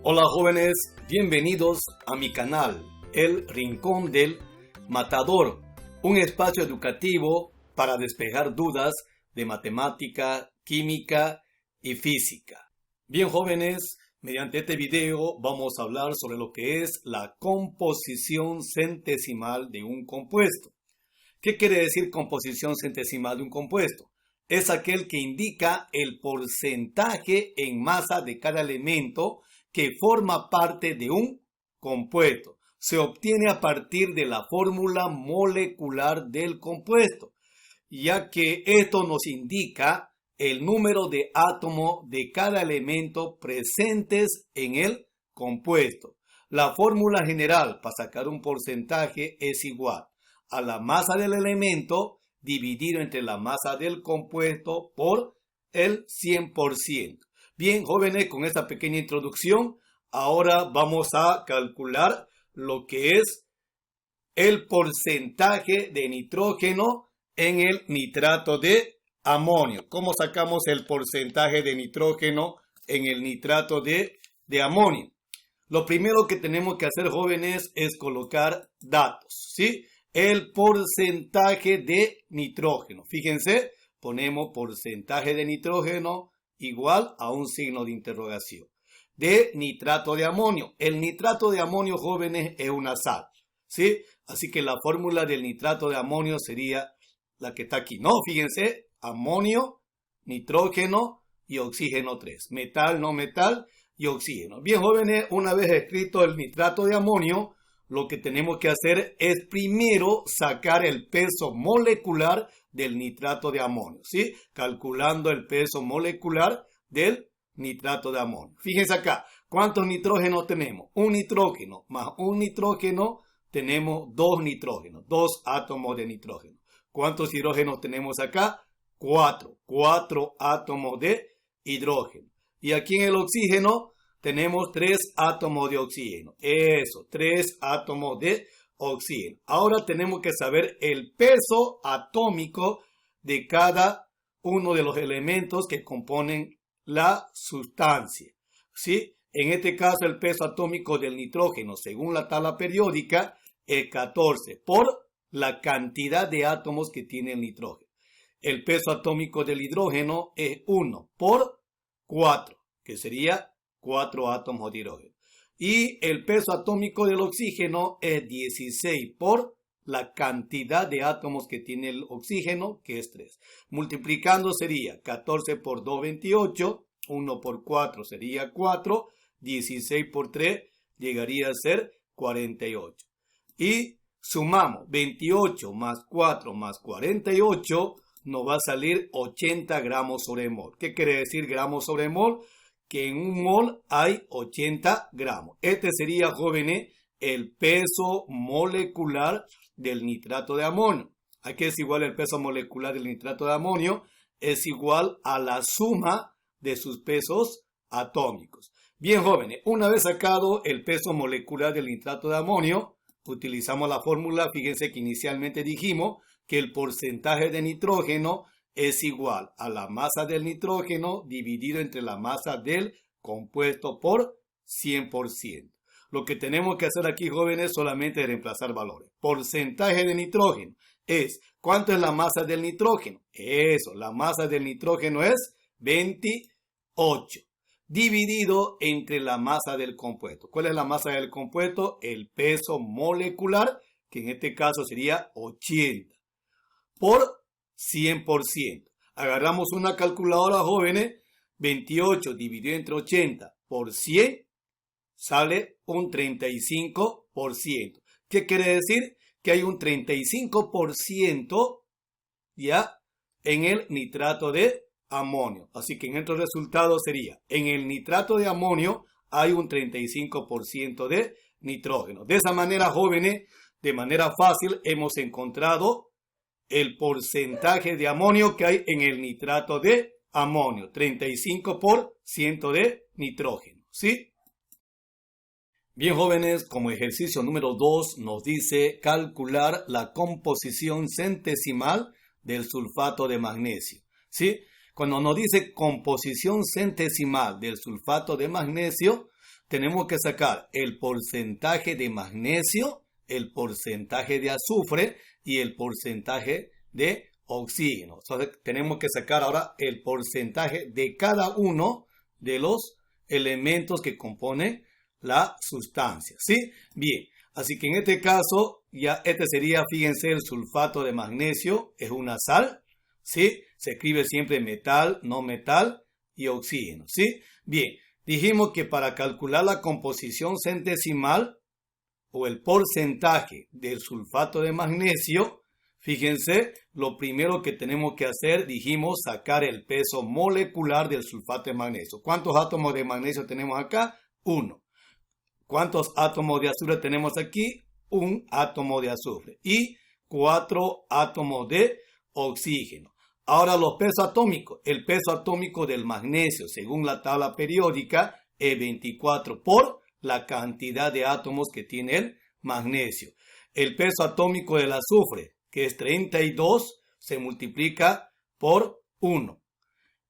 Hola jóvenes, bienvenidos a mi canal, El Rincón del Matador, un espacio educativo para despejar dudas de matemática, química y física. Bien jóvenes, mediante este video vamos a hablar sobre lo que es la composición centesimal de un compuesto. ¿Qué quiere decir composición centesimal de un compuesto? Es aquel que indica el porcentaje en masa de cada elemento que forma parte de un compuesto. Se obtiene a partir de la fórmula molecular del compuesto, ya que esto nos indica el número de átomos de cada elemento presentes en el compuesto. La fórmula general para sacar un porcentaje es igual a la masa del elemento dividido entre la masa del compuesto por el 100%. Bien, jóvenes, con esta pequeña introducción, ahora vamos a calcular lo que es el porcentaje de nitrógeno en el nitrato de amonio. ¿Cómo sacamos el porcentaje de nitrógeno en el nitrato de amonio? Lo primero que tenemos que hacer, jóvenes, es colocar datos, ¿sí? El porcentaje de nitrógeno. Fíjense, ponemos porcentaje de nitrógeno igual a un signo de interrogación. De nitrato de amonio. El nitrato de amonio, jóvenes, es una sal, ¿sí? Así que la fórmula del nitrato de amonio sería la que está aquí, ¿no? Fíjense, amonio, nitrógeno y oxígeno 3. Metal, no metal y oxígeno. Bien, jóvenes, una vez escrito el nitrato de amonio, lo que tenemos que hacer es primero sacar el peso molecular del nitrato de amonio, ¿sí? Calculando el peso molecular del nitrato de amonio. Fíjense acá, ¿cuántos nitrógenos tenemos? Un nitrógeno más un nitrógeno, tenemos dos nitrógenos, dos átomos de nitrógeno. ¿Cuántos hidrógenos tenemos acá? Cuatro átomos de hidrógeno. Y aquí en el oxígeno tenemos 3 átomos de oxígeno. Eso, 3 átomos de oxígeno. Ahora tenemos que saber el peso atómico de cada uno de los elementos que componen la sustancia, ¿sí? En este caso, el peso atómico del nitrógeno, según la tabla periódica, es 14 por la cantidad de átomos que tiene el nitrógeno. El peso atómico del hidrógeno es 1 por 4, que sería 4 átomos de hidrógeno. Y el peso atómico del oxígeno es 16 por la cantidad de átomos que tiene el oxígeno, que es 3. Multiplicando sería 14 por 2, 28. 1 por 4 sería 4. 16 por 3 llegaría a ser 48. Y sumamos 28 más 4 más 48, nos va a salir 80 gramos sobre mol. ¿Qué quiere decir gramos sobre mol? Que en un mol hay 80 gramos. Este sería, jóvenes, el peso molecular del nitrato de amonio. Aquí es igual el peso molecular del nitrato de amonio, es igual a la suma de sus pesos atómicos. Bien, jóvenes, una vez sacado el peso molecular del nitrato de amonio, utilizamos la fórmula. Fíjense que inicialmente dijimos que el porcentaje de nitrógeno es igual a la masa del nitrógeno dividido entre la masa del compuesto por 100%. Lo que tenemos que hacer aquí, jóvenes, solamente es reemplazar valores. Porcentaje de nitrógeno es, ¿cuánto es la masa del nitrógeno? Eso, la masa del nitrógeno es 28, dividido entre la masa del compuesto. ¿Cuál es la masa del compuesto? El peso molecular, que en este caso sería 80, por 100%. Agarramos una calculadora, jóvenes. 28 dividido entre 80 por 100 sale un 35%. ¿Qué quiere decir? Que hay un 35% ya en el nitrato de amonio. Así que en nuestro resultado sería, en el nitrato de amonio hay un 35% de nitrógeno. De esa manera, jóvenes, de manera fácil hemos encontrado el porcentaje de amonio que hay en el nitrato de amonio, 35% de nitrógeno, ¿sí? Bien, jóvenes, como ejercicio número 2 nos dice calcular la composición centesimal del sulfato de magnesio, ¿sí? Cuando nos dice composición centesimal del sulfato de magnesio, tenemos que sacar el porcentaje de magnesio, el porcentaje de azufre y el porcentaje de oxígeno. Entonces, tenemos que sacar ahora el porcentaje de cada uno de los elementos que componen la sustancia, ¿sí? Bien, así que en este caso, ya este sería, fíjense, el sulfato de magnesio, es una sal, ¿sí? Se escribe siempre metal, no metal y oxígeno, ¿sí? Bien, dijimos que para calcular la composición centesimal o el porcentaje del sulfato de magnesio, fíjense, lo primero que tenemos que hacer, dijimos, sacar el peso molecular del sulfato de magnesio. ¿Cuántos átomos de magnesio tenemos acá? 1. ¿Cuántos átomos de azufre tenemos aquí? 1 átomo de azufre. Y 4 átomos de oxígeno. Ahora los pesos atómicos. El peso atómico del magnesio, según la tabla periódica, es 24 por la cantidad de átomos que tiene el magnesio. El peso atómico del azufre, que es 32, se multiplica por 1.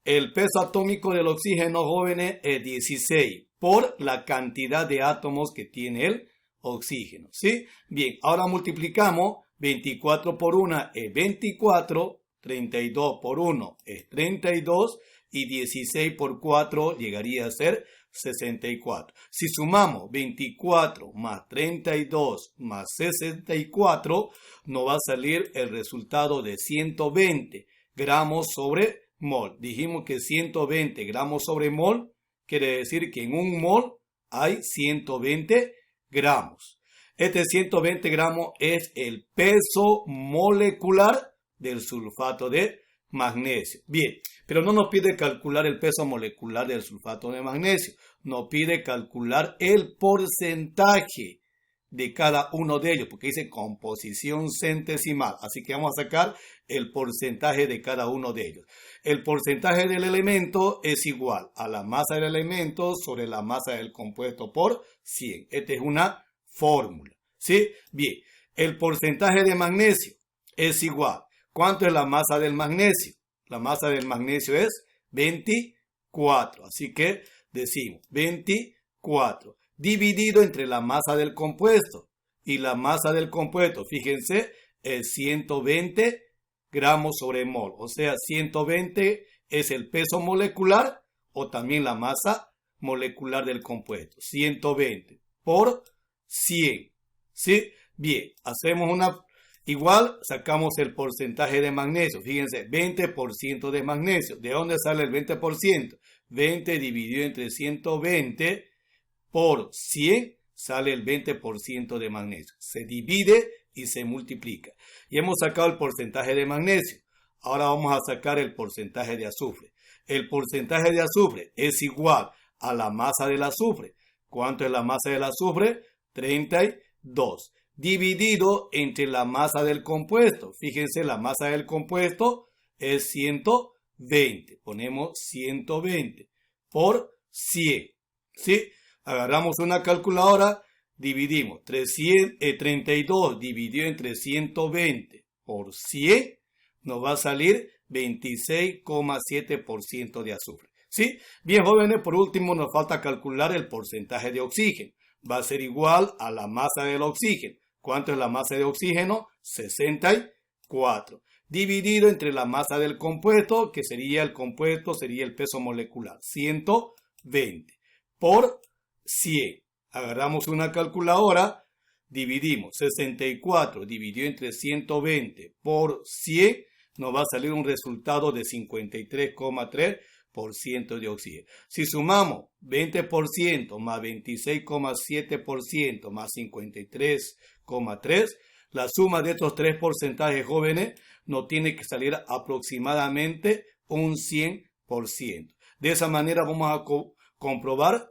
El peso atómico del oxígeno, jóvenes, es 16 por la cantidad de átomos que tiene el oxígeno, ¿sí? Bien, ahora multiplicamos. 24 por 1 es 24, 32 por 1 es 32 y 16 por 4 llegaría a ser 64. Si sumamos 24 más 32 más 64, nos va a salir el resultado de 120 gramos sobre mol. Dijimos que 120 gramos sobre mol quiere decir que en un mol hay 120 gramos. Este 120 gramos es el peso molecular del sulfato de magnesio. Bien, pero no nos pide calcular el peso molecular del sulfato de magnesio. Nos pide calcular el porcentaje de cada uno de ellos, porque dice composición centesimal. Así que vamos a sacar el porcentaje de cada uno de ellos. El porcentaje del elemento es igual a la masa del elemento sobre la masa del compuesto por 100. Esta es una fórmula, ¿sí? Bien, el porcentaje de magnesio es igual. ¿Cuánto es la masa del magnesio? La masa del magnesio es 24. Así que decimos 24 dividido entre la masa del compuesto. Y la masa del compuesto, fíjense, es 120 gramos sobre mol. O sea, 120 es el peso molecular o también la masa molecular del compuesto. 120 por 100. ¿Sí? Bien, hacemos una... Igual sacamos el porcentaje de magnesio. Fíjense, 20% de magnesio. ¿De dónde sale el 20%? 20 dividido entre 120 por 100 sale el 20% de magnesio. Se divide y se multiplica. Y hemos sacado el porcentaje de magnesio. Ahora vamos a sacar el porcentaje de azufre. El porcentaje de azufre es igual a la masa del azufre. ¿Cuánto es la masa del azufre? 32. Dividido entre la masa del compuesto. Fíjense, la masa del compuesto es 120. Ponemos 120 por 100. ¿Sí? Agarramos una calculadora, dividimos 32 dividido entre 120 por 100, nos va a salir 26,7% de azufre. ¿Sí? Bien, jóvenes, por último nos falta calcular el porcentaje de oxígeno. Va a ser igual a la masa del oxígeno. ¿Cuánto es la masa de oxígeno? 64. Dividido entre la masa del compuesto, que sería el compuesto, sería el peso molecular, 120 por 100. Agarramos una calculadora, dividimos 64 dividido entre 120 por 100, nos va a salir un resultado de 53,3% de oxígeno. Si sumamos 20% más 26,7% más 53,3%, la suma de estos tres porcentajes, jóvenes, nos tiene que salir aproximadamente un 100%. De esa manera vamos a comprobar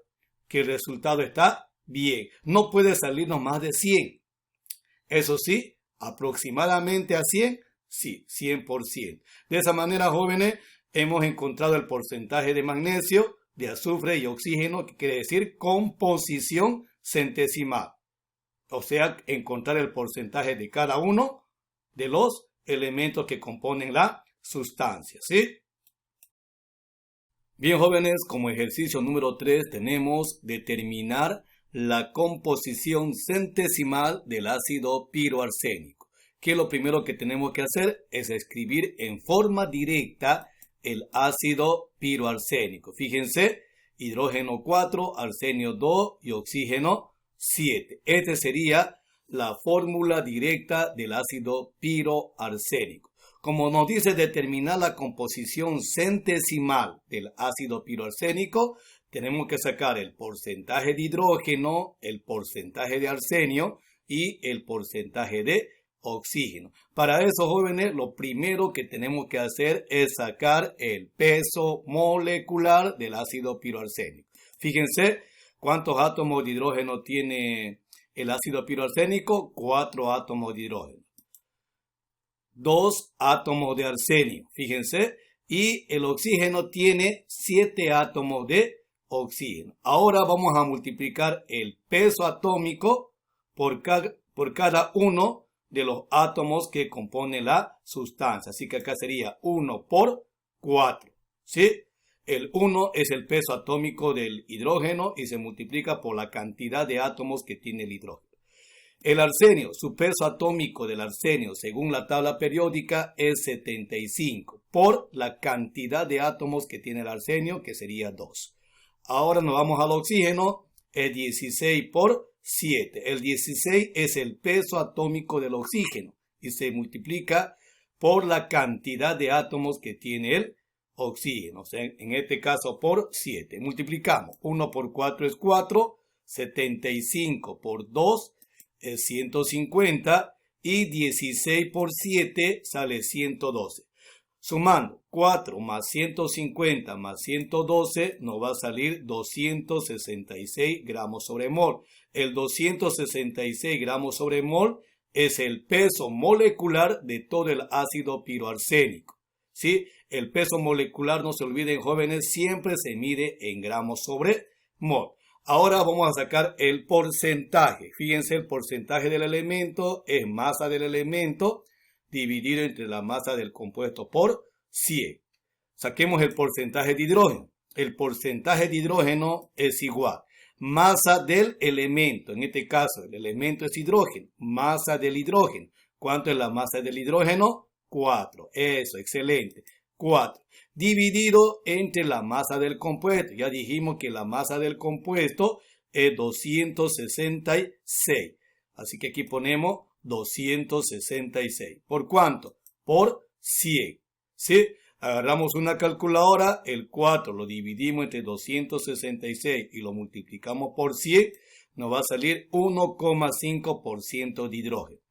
que el resultado está bien. No puede salirnos más de 100. Eso sí, aproximadamente a 100, sí, 100%. De esa manera, jóvenes, hemos encontrado el porcentaje de magnesio, de azufre y oxígeno, que quiere decir composición centesimal. O sea, encontrar el porcentaje de cada uno de los elementos que componen la sustancia, ¿sí? Bien, jóvenes, como ejercicio número 3 tenemos determinar la composición centesimal del ácido piroarsénico. Que lo primero que tenemos que hacer es escribir en forma directa el ácido piroarsénico. Fíjense, hidrógeno 4, arsenio 2 y oxígeno 7. Esta sería la fórmula directa del ácido piroarsénico. Como nos dice determinar la composición centesimal del ácido piroarsénico, tenemos que sacar el porcentaje de hidrógeno, el porcentaje de arsenio y el porcentaje de oxígeno. Para eso, jóvenes, lo primero que tenemos que hacer es sacar el peso molecular del ácido piroarsénico. Fíjense cuántos átomos de hidrógeno tiene el ácido piroarsénico. 4 átomos de hidrógeno. 2 átomos de arsenio, fíjense, y el oxígeno tiene 7 átomos de oxígeno. Ahora vamos a multiplicar el peso atómico por cada uno de los átomos que compone la sustancia. Así que acá sería 1 por 4, ¿sí? El 1 es el peso atómico del hidrógeno y se multiplica por la cantidad de átomos que tiene el hidrógeno. El arsenio, su peso atómico del arsenio según la tabla periódica es 75 por la cantidad de átomos que tiene el arsenio, que sería 2. Ahora nos vamos al oxígeno, es 16 por 7. El 16 es el peso atómico del oxígeno y se multiplica por la cantidad de átomos que tiene el oxígeno, o sea, en este caso por 7. Multiplicamos, 1 por 4 es 4, 75 por 2 es 150 y 16 por 7 sale 112. Sumando 4 más 150 más 112 nos va a salir 266 gramos sobre mol. El 266 gramos sobre mol es el peso molecular de todo el ácido piroarsénico. ¿Sí? El peso molecular, no se olviden, jóvenes, siempre se mide en gramos sobre mol. Ahora vamos a sacar el porcentaje. Fíjense, el porcentaje del elemento es masa del elemento dividido entre la masa del compuesto por 100. Saquemos el porcentaje de hidrógeno. El porcentaje de hidrógeno es igual. Masa del elemento, en este caso el elemento es hidrógeno. Masa del hidrógeno. ¿Cuánto es la masa del hidrógeno? 4. Eso, excelente. 4. Dividido entre la masa del compuesto. Ya dijimos que la masa del compuesto es 266. Así que aquí ponemos 266. ¿Por cuánto? Por 100. ¿Sí? Agarramos una calculadora, el 4 lo dividimos entre 266 y lo multiplicamos por 100. Nos va a salir 1,5% de hidrógeno.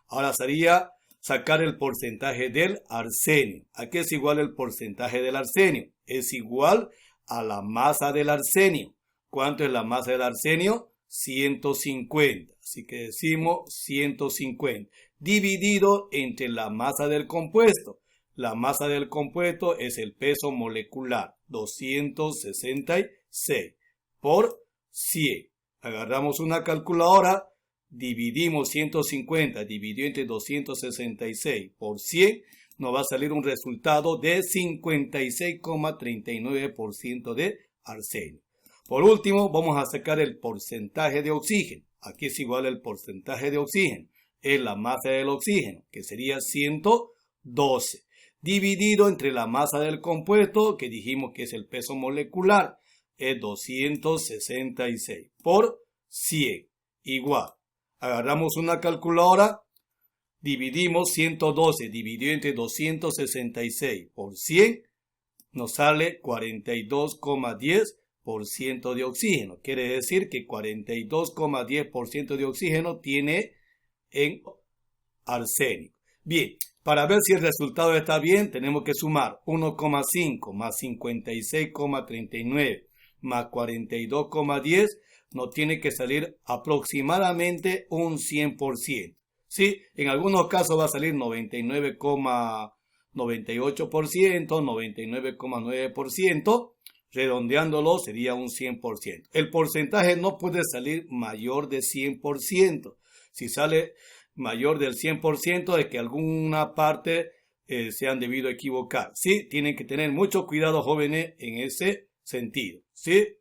Ahora sería sacar el porcentaje del arsenio. ¿A qué es igual el porcentaje del arsenio? Es igual a la masa del arsenio. ¿Cuánto es la masa del arsenio? 150. Así que decimos 150. Dividido entre la masa del compuesto. La masa del compuesto es el peso molecular. 266 por 100. Agarramos una calculadora. Dividimos 150 dividido entre 266 por 100, nos va a salir un resultado de 56,39% de arsenio. Por último, vamos a sacar el porcentaje de oxígeno. Aquí es igual el porcentaje de oxígeno. Es la masa del oxígeno, que sería 112. Dividido entre la masa del compuesto, que dijimos que es el peso molecular, es 266 por 100. Igual. Agarramos una calculadora, dividimos 112 dividido entre 266 por 100, nos sale 42,10% de oxígeno. Quiere decir que 42,10% de oxígeno tiene en arsénico. Bien, para ver si el resultado está bien, tenemos que sumar 1,5 más 56,39 más 42,10. Nos tiene que salir aproximadamente un 100%. ¿Sí? En algunos casos va a salir 99,98%, 99,9%. Redondeándolo sería un 100%. El porcentaje no puede salir mayor de 100%. Si sale mayor del 100% es que alguna parte se han debido equivocar. Sí, tienen que tener mucho cuidado, jóvenes, en ese sentido. Sí.